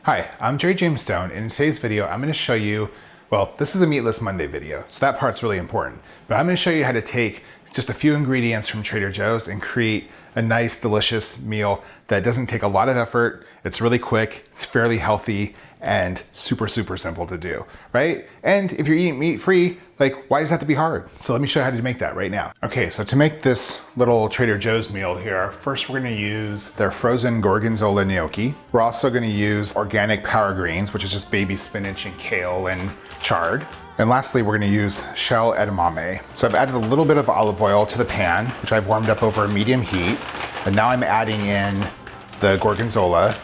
Hi, I'm Jerry James Stone, and in today's video I'm going to show you, well, this is a Meatless Monday video, so that part's really important. But I'm going to show you how to take just a few ingredients from Trader Joe's and create a nice, delicious meal that doesn't take a lot of effort, it's really quick, it's fairly healthy, and super simple to do, right? And if you're eating meat-free, like, why does that have to be hard? So let me show you how to make that right now. Okay, so to make this little Trader Joe's meal here, first we're gonna use their frozen gorgonzola gnocchi. We're also gonna use organic power greens, which is just baby spinach and kale and chard. And lastly, we're gonna use shell edamame. So I've added a little bit of olive oil to the pan, which I've warmed up over a medium heat. And now I'm adding in the gorgonzola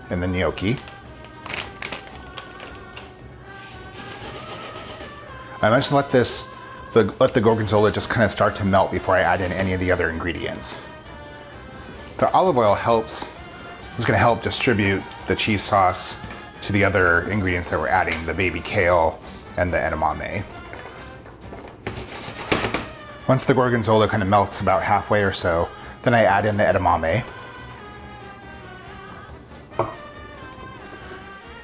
and the gnocchi. I'm just gonna let the gorgonzola just kind of start to melt before I add in any of the other ingredients. The olive oil is gonna help distribute the cheese sauce to the other ingredients that we're adding, the baby kale and the edamame. Once the gorgonzola kind of melts about halfway or so, then I add in the edamame.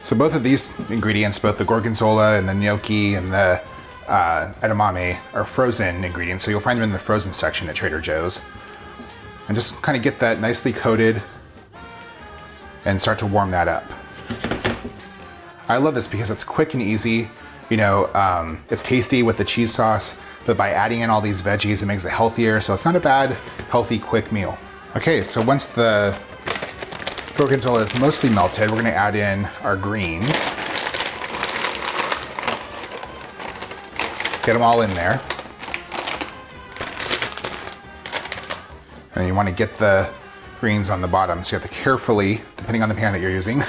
So both of these ingredients, both the gorgonzola and the gnocchi and the edamame, are frozen ingredients, so you'll find them in the frozen section at Trader Joe's. And just kind of get that nicely coated and start to warm that up. I love this because it's quick and easy. You know, it's tasty with the cheese sauce, but by adding in all these veggies, it makes it healthier, so it's not a bad, healthy, quick meal. Okay, so once the gorgonzola is mostly melted, we're gonna add in our greens. Get them all in there. And you wanna get the greens on the bottom, so you have to carefully, depending on the pan that you're using,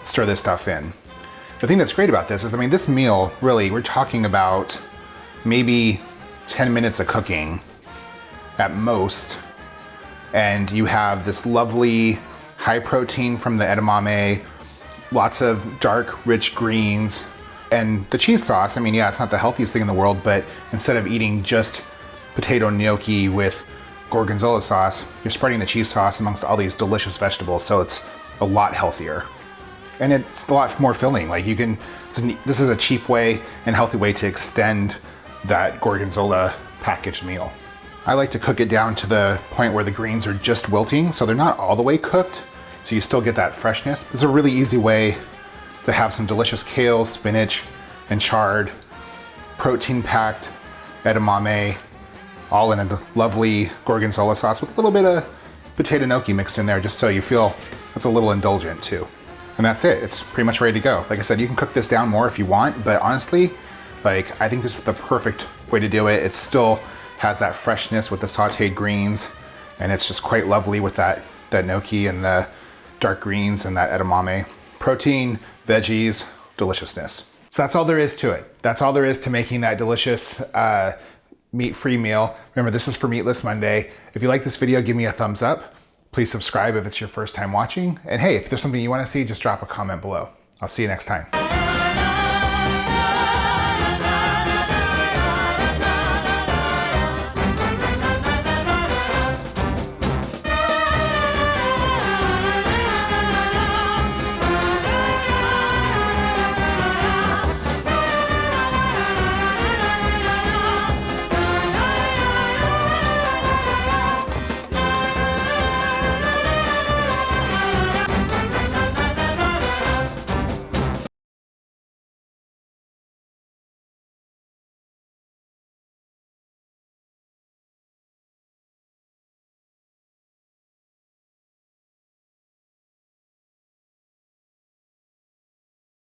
stir this stuff in. The thing that's great about this is, I mean, this meal, really, we're talking about maybe 10 minutes of cooking at most, and you have this lovely high protein from the edamame, lots of dark, rich greens, and the cheese sauce. I mean, yeah, it's not the healthiest thing in the world, but instead of eating just potato gnocchi with gorgonzola sauce, you're spreading the cheese sauce amongst all these delicious vegetables, so it's a lot healthier. And it's a lot more filling. Like, this is a cheap way and healthy way to extend that gorgonzola packaged meal. I like to cook it down to the point where the greens are just wilting, so they're not all the way cooked, so you still get that freshness. It's a really easy way to have some delicious kale, spinach, and chard, protein-packed edamame, all in a lovely gorgonzola sauce with a little bit of potato gnocchi mixed in there, just so you feel it's a little indulgent too. And that's it, it's pretty much ready to go. Like I said, you can cook this down more if you want, but honestly, like, I think this is the perfect way to do it. It still has that freshness with the sauteed greens, and it's just quite lovely with that gnocchi and the dark greens and that edamame. Protein, veggies, deliciousness. So that's all there is to it. That's all there is to making that delicious meat-free meal. Remember, this is for Meatless Monday. If you like this video, give me a thumbs up. Please subscribe if it's your first time watching. And hey, if there's something you want to see, just drop a comment below. I'll see you next time.